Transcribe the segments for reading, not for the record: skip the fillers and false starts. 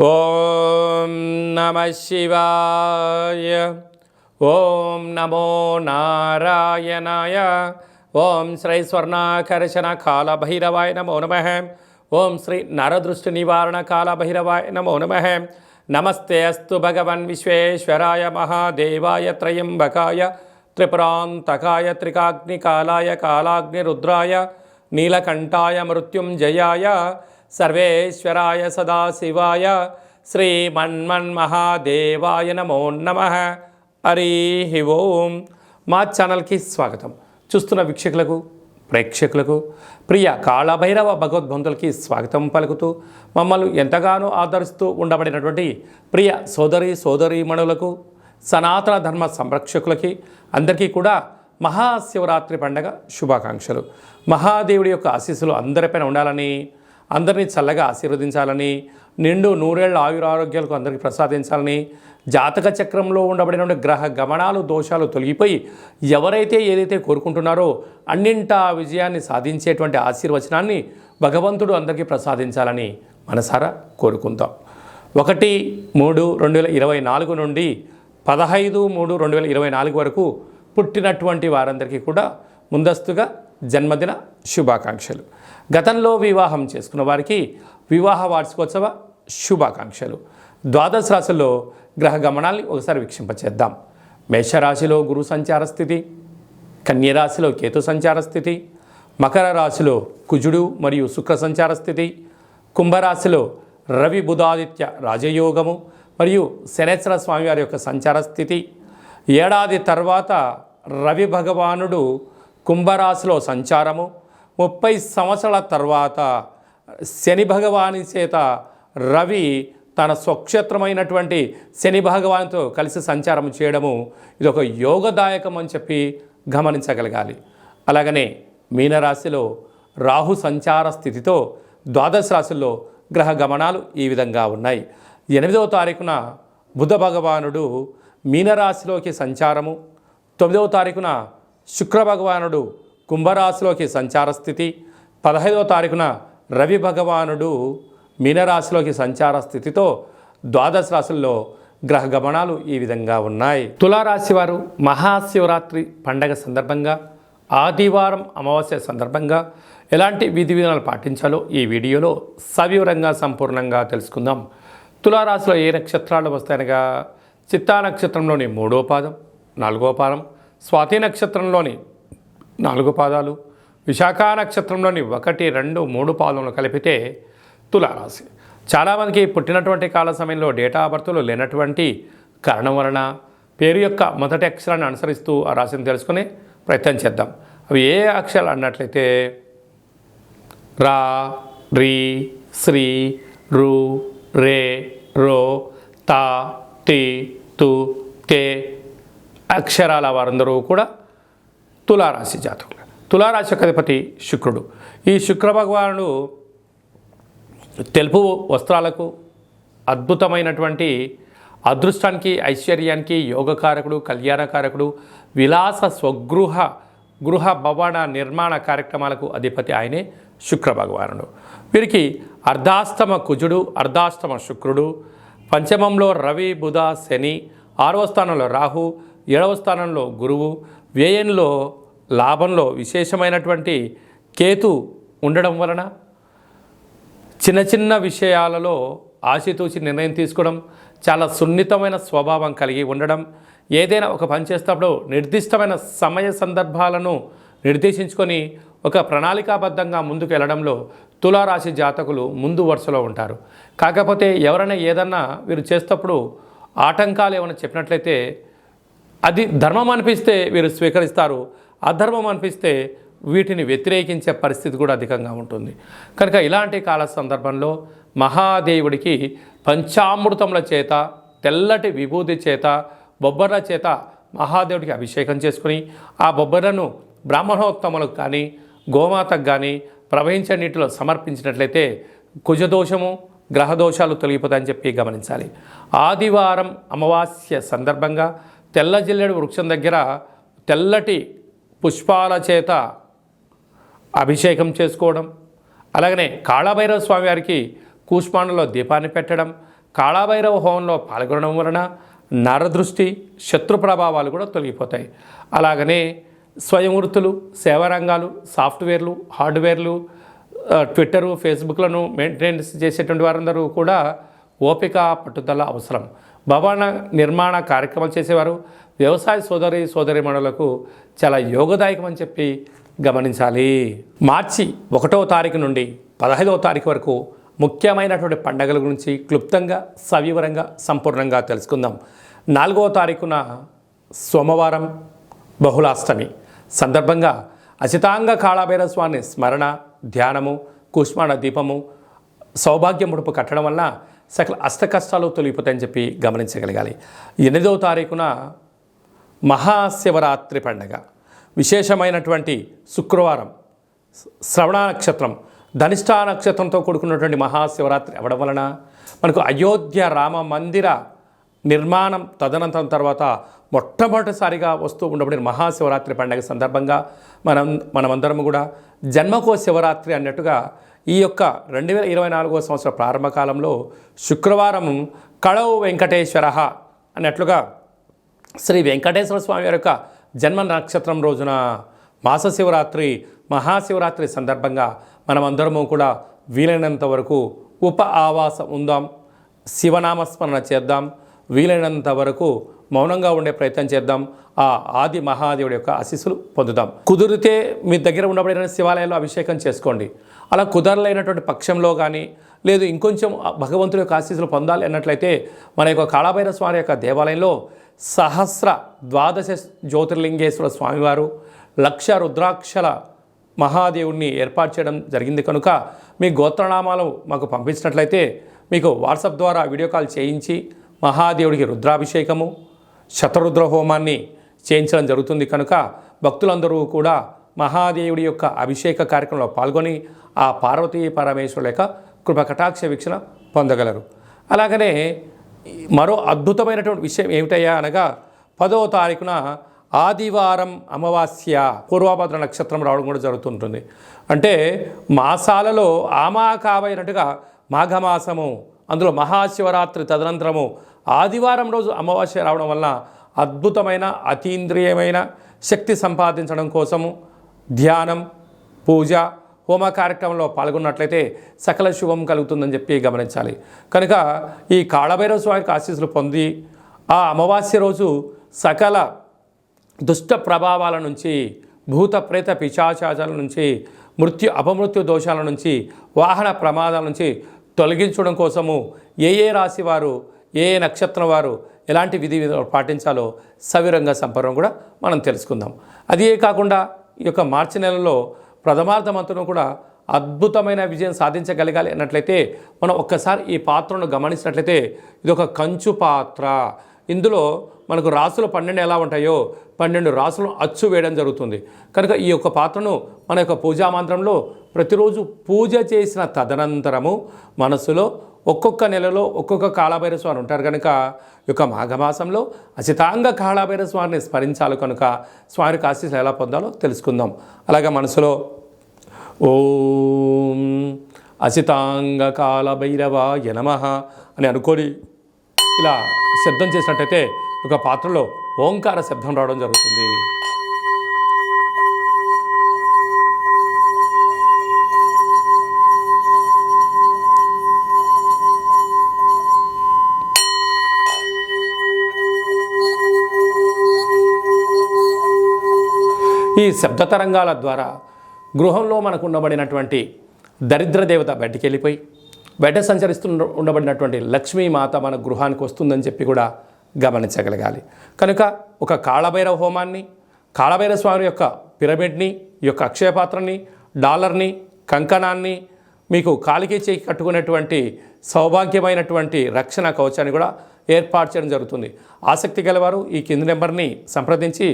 ఓం నమ శివాయ. ఓం నమో నారాయణాయ. ఓం శ్రీ స్వర్ణాకర్షణ కాళభైరవాయ నమో నమః. ఓం శ్రీ నరదృష్టి నివారణ కాళభైరవాయ నమో నమః. నమస్తే అస్తు భగవన్ విశ్వేశ్వరాయ మహాదేవాయ త్రయంబకాయ త్రిపురాంతకాయ త్రికాగ్నికాలాయ కాలాగ్నిరుద్రాయ నీలకంఠాయ మృత్యుంజయాయ సర్వేశ్వరాయ సదాశివాయ శ్రీమన్మన్మహాదేవాయ నమో నమః. హరి ఓం. మా ఛానల్కి స్వాగతం. చూస్తున్న వీక్షకులకు ప్రేక్షకులకు ప్రియ కాళభైరవ భగవద్బంధులకి స్వాగతం పలుకుతూ మమ్మల్ని ఎంతగానో ఆదరిస్తూ ఉండబడినటువంటి ప్రియ సోదరీమణులకు సనాతన ధర్మ సంరక్షకులకి అందరికీ కూడా మహాశివరాత్రి పండగ శుభాకాంక్షలు. మహాదేవుడి యొక్క ఆశీస్సులు అందరిపైన ఉండాలని, అందరినీ చల్లగా ఆశీర్వదించాలని, నిండు నూరేళ్ల ఆయురారోగ్యాలకు అందరికీ ప్రసాదించాలని, జాతక చక్రంలో ఉండబడిన గ్రహ గమనాలు దోషాలు తొలగిపోయి ఎవరైతే ఏదైతే కోరుకుంటున్నారో అన్నింటా విజయాన్ని సాధించేటువంటి ఆశీర్వచనాన్ని భగవంతుడు అందరికీ ప్రసాదించాలని మనసారా కోరుకుందాం. 1-3-2024 నుండి 15-3-2024 వరకు పుట్టినటువంటి వారందరికీ కూడా ముందస్తుగా జన్మదిన శుభాకాంక్షలు. గతంలో వివాహం చేసుకున్న వారికి వివాహ వార్షికోత్సవ శుభాకాంక్షలు. ద్వాదశ రాశుల్లో గ్రహ గమనాల్ని ఒకసారి వీక్షింపచేద్దాం. మేషరాశిలో గురు సంచార స్థితి, కన్యరాశిలో కేతు సంచార స్థితి, మకర రాశిలో కుజుడు మరియు శుక్ర సంచార స్థితి, కుంభరాశిలో రవి బుధాదిత్య రాజయోగము మరియు శనేశ్వర స్వామివారి యొక్క సంచార స్థితి. ఏడాది తర్వాత రవి భగవానుడు కుంభరాశిలో సంచారము, 30 సంవత్సరాల తర్వాత శని భగవాని చేత రవి తన స్వక్షేత్రమైనటువంటి శని భగవాన్తో కలిసి సంచారం చేయడము ఇది ఒక యోగదాయకం అని చెప్పి గమనించగలగాలి. అలాగనే మీనరాశిలో రాహు సంచార స్థితితో ద్వాదశ రాశుల్లో గ్రహ గమనాలు ఈ విధంగా ఉన్నాయి. 8వ తారీఖున బుధ భగవానుడు మీనరాశిలోకి సంచారము, 9వ తారీఖున శుక్ర భగవానుడు కుంభరాశిలోకి సంచార స్థితి, 15వ తారీఖున రవి భగవానుడు మీనరాశిలోకి సంచార స్థితితో ద్వాదశ రాశుల్లో గ్రహ గమనాలు ఈ విధంగా ఉన్నాయి. తులారాశి వారు మహాశివరాత్రి పండగ సందర్భంగా ఆదివారం అమావాస్య సందర్భంగా ఎలాంటి విధి విధానాలు పాటించాలో ఈ వీడియోలో సవివరంగా సంపూర్ణంగా తెలుసుకుందాం. తులారాశిలో ఏ నక్షత్రాలు వస్తాయనగా చిత్తా నక్షత్రంలోని 3వ పాదం, 4వ పాదం, స్వాతి నక్షత్రంలోని 4 పాదాలు, విశాఖ నక్షత్రంలోని 1, 2, 3 పాదములు కలిపితే తులారాశి. చాలామందికి పుట్టినటువంటి కాల సమయంలో డేటా ఆఫ్ బర్త్లో లేనటువంటి కారణం వలన పేరు యొక్క మొదటి అక్షరాన్ని అనుసరిస్తూ ఆ రాశిని తెలుసుకునే ప్రయత్నం చేద్దాం. అవి ఏ అక్షరాలు అన్నట్లయితే రా, రీ, శ్రీ, రు, రే, రో, తా, తి, తు, తే అక్షరాల వారందరూ కూడా తులారాశి జాతకులు. తులారాశి యొక్క అధిపతి శుక్రుడు. ఈ శుక్ర భగవానుడు తెలుపు వస్త్రాలకు, అద్భుతమైనటువంటి అదృష్టానికి, ఐశ్వర్యానికి యోగకారకుడు, కళ్యాణకారకుడు, విలాస గృహ భవన నిర్మాణ కార్యక్రమాలకు అధిపతి ఆయనే శుక్ర భగవానుడు. వీరికి అర్ధాష్టమ కుజుడు, అర్ధాష్టమ శుక్రుడు, పంచమంలో రవి బుధ శని, 6వ స్థానంలో రాహు, 7వ స్థానంలో గురువు, వ్యయంలో లాభంలో విశేషమైనటువంటి కేతు ఉండడం వలన చిన్న చిన్న విషయాలలో ఆచితూచి నిర్ణయం తీసుకోవడం, చాలా సున్నితమైన స్వభావం కలిగి ఉండడం, ఏదైనా ఒక పని చేసేటప్పుడు నిర్దిష్టమైన సమయ సందర్భాలను నిర్దేశించుకొని ఒక ప్రణాళికాబద్ధంగా ముందుకు వెళ్ళడంలో తులారాశి జాతకులు ముందు వరుసలో ఉంటారు. కాకపోతే ఎవరైనా ఏదన్నా వీరు చేసేటప్పుడు ఆటంకాలు ఏమైనా చెప్పినట్లయితే అది ధర్మం అనిపిస్తే వీరు స్వీకరిస్తారు, అధర్మం అనిపిస్తే వీటిని వ్యతిరేకించే పరిస్థితి కూడా అధికంగా ఉంటుంది. కనుక ఇలాంటి కాల సందర్భంలో మహాదేవుడికి పంచామృతముల చేత, తెల్లటి విభూతి చేత, బొబ్బర్ల చేత మహాదేవుడికి అభిషేకం చేసుకుని ఆ బొబ్బర్లను బ్రాహ్మణోత్తములకు కానీ గోమాతకు కానీ ప్రవహించే నీటిలో సమర్పించినట్లయితే కుజదోషము, గ్రహదోషాలు తొలగిపోతాయని చెప్పి గమనించాలి. ఆదివారం అమావాస్య సందర్భంగా తెల్ల జిల్లేడు వృక్షం దగ్గర తెల్లటి పుష్పాల చేత అభిషేకం చేసుకోవడం, అలాగనే కాళభైరవ స్వామి వారికి కూష్మాండలో దీపాన్ని పెట్టడం, కాళభైరవ హోమంలో పాల్గొనడం వలన నరదృష్టి శత్రు ప్రభావాలు కూడా తొలగిపోతాయి. అలాగనే స్వయం వృత్తులు, సేవారంగాలు, సాఫ్ట్వేర్లు, హార్డ్వేర్లు, ట్విట్టరు, ఫేస్బుక్లను మెయింటెనెన్స్ చేసేటువంటి వారందరూ కూడా ఓపిక, పట్టుదల అవసరం. భవన నిర్మాణ కార్యక్రమాలు చేసేవారు, వ్యవసాయ సోదరీమణులకు చాలా యోగదాయకం అని చెప్పి గమనించాలి. మార్చి 1వ తారీఖు నుండి 15వ తారీఖు వరకు ముఖ్యమైనటువంటి పండుగల గురించి క్లుప్తంగా, సవివరంగా, సంపూర్ణంగా తెలుసుకుందాం. 4వ తారీఖున సోమవారం బహుళాష్టమి సందర్భంగా అచితాంగ కాళభైరవ స్వామి స్మరణ, ధ్యానము, కుష్మాండ దీపము, సౌభాగ్య ముడుపు కట్టడం వలన సకల అష్టకష్టాలు తొలగిపోతాయని చెప్పి గమనించగలగాలి. 8వ తారీఖున మహాశివరాత్రి పండుగ, విశేషమైనటువంటి శుక్రవారం, శ్రవణ నక్షత్రం, ధనిష్ఠా నక్షత్రంతో కూడుకున్నటువంటి మహాశివరాత్రి అవ్వడం వలన మనకు అయోధ్య రామ మందిర నిర్మాణం తదనంతరం తర్వాత మొట్టమొదటిసారిగా వస్తూ ఉండబడిన మహాశివరాత్రి పండుగ సందర్భంగా మనమందరం కూడా జన్మకో శివరాత్రి అన్నట్టుగా ఈ యొక్క 2024వ సంవత్సర ప్రారంభ కాలంలో శుక్రవారం కళౌ వెంకటేశ్వర అన్నట్లుగా శ్రీ వెంకటేశ్వర స్వామి వారి యొక్క జన్మ నక్షత్రం రోజున మాస శివరాత్రి, మహాశివరాత్రి సందర్భంగా మనమందరము కూడా వీలైనంత వరకు ఉప ఆవాసం ఉందాం, శివనామస్మరణ చేద్దాం, వీలైనంత వరకు మౌనంగా ఉండే ప్రయత్నం చేద్దాం. ఆ ఆది మహాదేవుడి యొక్క ఆశీస్సులు పొందుదాం. కుదిరితే మీ దగ్గర ఉండబడిన శివాలయాల్లో అభిషేకం చేసుకోండి. అలా కుదరలేనటువంటి పక్షంలో కానీ, లేదు ఇంకొంచెం భగవంతుడి యొక్క ఆశీస్సులు పొందాలి అన్నట్లయితే మన యొక్క కాళభైరవ స్వామి యొక్క దేవాలయంలో సహస్ర ద్వాదశ జ్యోతిర్లింగేశ్వర స్వామివారు, 1,00,000 రుద్రాక్షల మహాదేవుడిని ఏర్పాటు చేయడం జరిగింది కనుక మీ గోత్రనామాలు మాకు పంపించినట్లయితే మీకు వాట్సాప్ ద్వారా వీడియో కాల్ చేయించి మహాదేవుడికి రుద్రాభిషేకము, శతరుద్ర హోమాన్ని చేయించడం జరుగుతుంది కనుక భక్తులందరూ కూడా మహాదేవుడి యొక్క అభిషేక కార్యక్రమంలో పాల్గొని ఆ పార్వతీ పరమేశ్వరుల యొక్క కృపకటాక్ష వీక్షణ పొందగలరు. అలాగనే మరో అద్భుతమైనటువంటి విషయం ఏమిటయ్యా అనగా 10వ తారీఖున ఆదివారం అమావాస్య పూర్వభద్ర నక్షత్రం రావడం కూడా జరుగుతుంటుంది. అంటే మాసాలలో ఆమాకావైనట్టుగా మాఘమాసము, అందులో మహాశివరాత్రి తదనంతరము ఆదివారం రోజు అమావాస్య రావడం వల్ల అద్భుతమైన అతీంద్రియమైన శక్తి సంపాదించడం కోసము ధ్యానం, పూజ, హోమ కార్యక్రమంలో పాల్గొన్నట్లయితే సకల శుభం కలుగుతుందని చెప్పి గమనించాలి. కనుక ఈ కాళభైరవ స్వామికి ఆశీస్సులు పొంది ఆ అమావాస్య రోజు సకల దుష్ట ప్రభావాల నుంచి, భూత ప్రేత పిశాచాల నుంచి, అపమృత్యు దోషాల నుంచి, వాహన ప్రమాదాల నుంచి తొలగించడం కోసము ఏ రాశి వారు, ఏ నక్షత్రం వారు ఎలాంటి విధి పాటించాలో సవిరంగా సంపర్వం కూడా మనం తెలుసుకుందాం. అదే కాకుండా ఈ యొక్క మార్చి నెలలో ప్రథమార్థమంతరం కూడా అద్భుతమైన విజయం సాధించగలగాలి అన్నట్లయితే మనం ఒక్కసారి ఈ పాత్రను గమనించినట్లయితే ఇది ఒక కంచు పాత్ర. ఇందులో మనకు రాసులు 12 ఎలా ఉంటాయో 12 రాసులను అచ్చు వేయడం జరుగుతుంది. కనుక ఈ యొక్క పాత్రను మన యొక్క పూజా మంత్రంలో ప్రతిరోజు పూజ చేసిన తదనంతరము మనసులో ఒక్కొక్క నెలలో ఒక్కొక్క కాళభైరవ స్వామి ఉంటారు కనుక ఈ యొక్క మాఘమాసంలో అచితాంగ కాళభైరవ స్వామిని స్మరించాలి కనుక స్వామికి ఆశీస్సులు ఎలా పొందాలో తెలుసుకుందాం. అలాగే మనసులో ఓం అచితాంగ కాళభైరవాయ నమః అని అనుకొని ఇలా శబ్దం చేసినట్టయితే ఒక పాత్రలో ఓంకార శబ్దం రావడం జరుగుతుంది. ఈ శబ్ద తరంగాల ద్వారా గృహంలో మనకు ఉండబడినటువంటి దరిద్ర దేవత బయటికి వెళ్ళిపోయి బయట ఉండబడినటువంటి లక్ష్మీమాత మన గృహానికి వస్తుందని చెప్పి కూడా గమనించగలగాలి. కనుక ఒక కాళభైరవ హోమాన్ని, కాళభైరవ స్వామి యొక్క పిరమిడ్ని, ఈ యొక్క అక్షయపాత్రని, డాలర్ని, కంకణాన్ని, మీకు కాలికి చేయి కట్టుకునేటువంటి సౌభాగ్యమైనటువంటి రక్షణ కవచాన్ని కూడా ఏర్పాటు చేయడం జరుగుతుంది. ఆసక్తి గలవారు ఈ కింది నెంబర్ని సంప్రదించి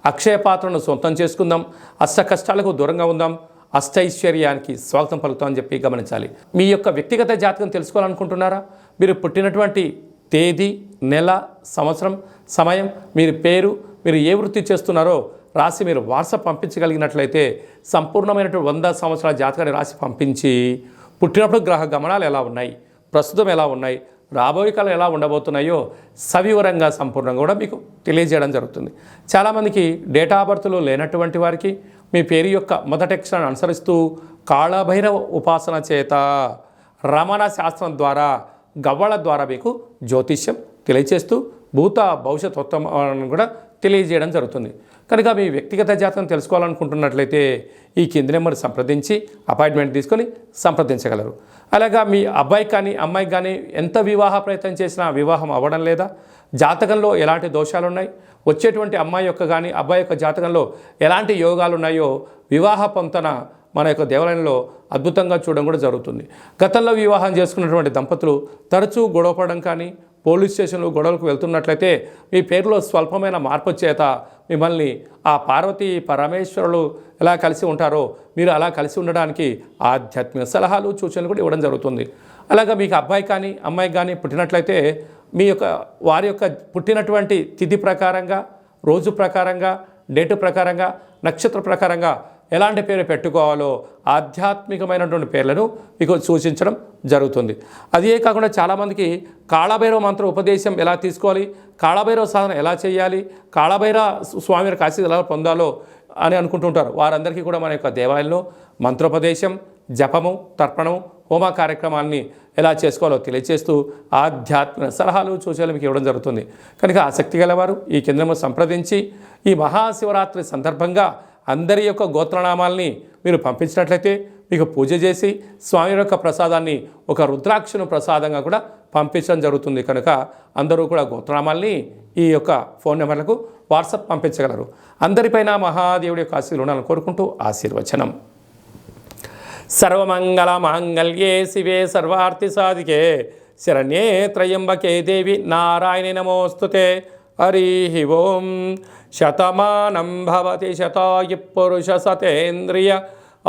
అక్షయ పాత్రను సొంతం చేసుకుందాం, అష్ట కష్టాలకు దూరంగా ఉందాం, అష్టైశ్వర్యానికి స్వాగతం పలుకుతామని చెప్పి గమనించాలి. మీ యొక్క వ్యక్తిగత జాతకం తెలుసుకోవాలనుకుంటున్నారా? మీరు పుట్టినటువంటి తేదీ, నెల, సంవత్సరం, సమయం, మీరు పేరు, మీరు ఏ వృత్తి చేస్తున్నారో రాసి మీరు వాట్సాప్ పంపించగలిగినట్లయితే సంపూర్ణమైనటువంటి 100 సంవత్సరాల జాతకాన్ని రాసి పంపించి పుట్టినప్పుడు గ్రహ గమనాలు ఎలా ఉన్నాయి, ప్రస్తుతం ఎలా ఉన్నాయి, రాబోయే కాలం ఎలా ఉండబోతున్నాయో సవివరంగా సంపూర్ణంగా కూడా మీకు తెలియజేయడం జరుగుతుంది. చాలామందికి డేటా ఆఫ్ బర్త్లు లేనటువంటి వారికి మీ పేరు యొక్క మొదటి అక్షరాన్ని అనుసరిస్తూ కాళభైరవ ఉపాసన చేత రమణ శాస్త్రం ద్వారా గవ్వల ద్వారా మీకు జ్యోతిష్యం తెలియచేస్తూ భూత భవిష్యత్ ఉత్తమాలను కూడా తెలియజేయడం జరుగుతుంది. కనుక మీ వ్యక్తిగత జాతకం తెలుసుకోవాలనుకుంటున్నట్లయితే ఈ కింది నెంబర్ సంప్రదించి అపాయింట్మెంట్ తీసుకొని సంప్రదించగలరు. అలాగా మీ అబ్బాయికి కానీ అమ్మాయికి కానీ ఎంత వివాహ ప్రయత్నం చేసినా వివాహం అవ్వడం లేదా, జాతకంలో ఎలాంటి దోషాలు ఉన్నాయి, వచ్చేటువంటి అమ్మాయి యొక్క కానీ అబ్బాయి యొక్క జాతకంలో ఎలాంటి యోగాలు ఉన్నాయో వివాహ పొంతన మన యొక్క దేవాలయంలో అద్భుతంగా చూడడం కూడా జరుగుతుంది. గతంలో వివాహం చేసుకున్నటువంటి దంపతులు తరచూ గొడవపడడం కానీ పోలీస్ స్టేషన్లు గొడవలకు వెళ్తున్నట్లయితే మీ పేరులో స్వల్పమైన మార్పు చేత మిమ్మల్ని ఆ పార్వతీ పరమేశ్వరులు ఎలా కలిసి ఉంటారో మీరు అలా కలిసి ఉండడానికి ఆధ్యాత్మిక సలహాలు సూచనలు కూడా ఇవ్వడం జరుగుతుంది. అలాగా మీకు అబ్బాయి కానీ అమ్మాయి కానీ పుట్టినట్లయితే మీ యొక్క వారి యొక్క పుట్టినటువంటి తిథి ప్రకారంగా, రోజు ప్రకారంగా, డేటు ప్రకారంగా, నక్షత్ర ప్రకారంగా ఎలాంటి పేరు పెట్టుకోవాలో ఆధ్యాత్మికమైనటువంటి పేర్లను మీకు సూచించడం జరుగుతుంది. అదే కాకుండా చాలామందికి కాళభైరవ మంత్ర ఉపదేశం ఎలా తీసుకోవాలి, కాళభైరవ సాధన ఎలా చేయాలి, కాళభైరవ స్వామి ఆశీస్సులు ఎలా పొందాలో అని అనుకుంటుంటారు. వారందరికీ కూడా మన యొక్క దేవాలయంలో మంత్రోపదేశం, జపము, తర్పణము, హోమ కార్యక్రమాన్ని ఎలా చేసుకోవాలో తెలియజేస్తూ ఆధ్యాత్మిక సలహాలు సూచనలు మీకు ఇవ్వడం జరుగుతుంది. కనుక ఆసక్తి గలవారు ఈ కేంద్రము సంప్రదించి ఈ మహాశివరాత్రి సందర్భంగా అందరి యొక్క గోత్రనామాల్ని మీరు పంపించినట్లయితే మీకు పూజ చేసి స్వామి యొక్క ప్రసాదాన్ని ఒక రుద్రాక్షను ప్రసాదంగా కూడా పంపించడం జరుగుతుంది. కనుక అందరూ కూడా గోత్రనామాల్ని ఈ యొక్క ఫోన్ నెంబర్లకు వాట్సాప్ పంపించగలరు. అందరిపైన మహాదేవుడి యొక్క ఆశీర్వాదాలు ఉండాలని కోరుకుంటూ ఆశీర్వచనం. సర్వమంగళ మాంగళ్యే శివే సర్వార్థి సాధికే శరణ్యే త్రయంబకే దేవి నారాయణి నమోస్తుతే. హరి ఓం. శతమానం భవతి శతాయు పురుష సతేంద్రియ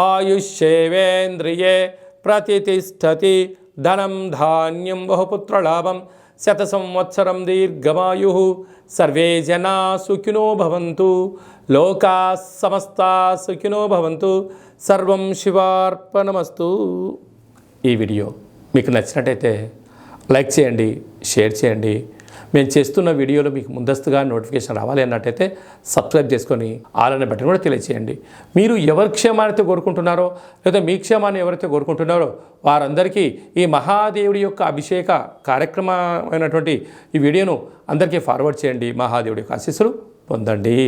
ఆయుష్యేవేంద్రియే ప్రతిష్టతి. ధనం ధాన్యం బహుపుత్రలాభం శత సంవత్సరం దీర్ఘమాయు. సర్వే జనా సుఖినో భవంతు. లోకా సమస్తా సుఖినో భవంతు. సర్వం శివార్పణమస్తు. ఈ వీడియో మీకు నచ్చినట్టయితే లైక్ చేయండి, షేర్ చేయండి. మేము చేస్తున్న వీడియోలో మీకు ముందస్తుగా నోటిఫికేషన్ రావాలి అన్నట్టయితే సబ్స్క్రైబ్ చేసుకొని ఆల్ అనే బటన్ కూడా తెలియచేయండి. మీరు ఎవరి క్షేమాన్ని కోరుకుంటున్నారో లేదా మీ క్షేమాన్ని ఎవరైతే కోరుకుంటున్నారో వారందరికీ ఈ మహాదేవుడి యొక్క అభిషేక కార్యక్రమమైనటువంటి ఈ వీడియోను అందరికీ ఫార్వర్డ్ చేయండి. మహాదేవుడి యొక్క ఆశీస్సులు పొందండి.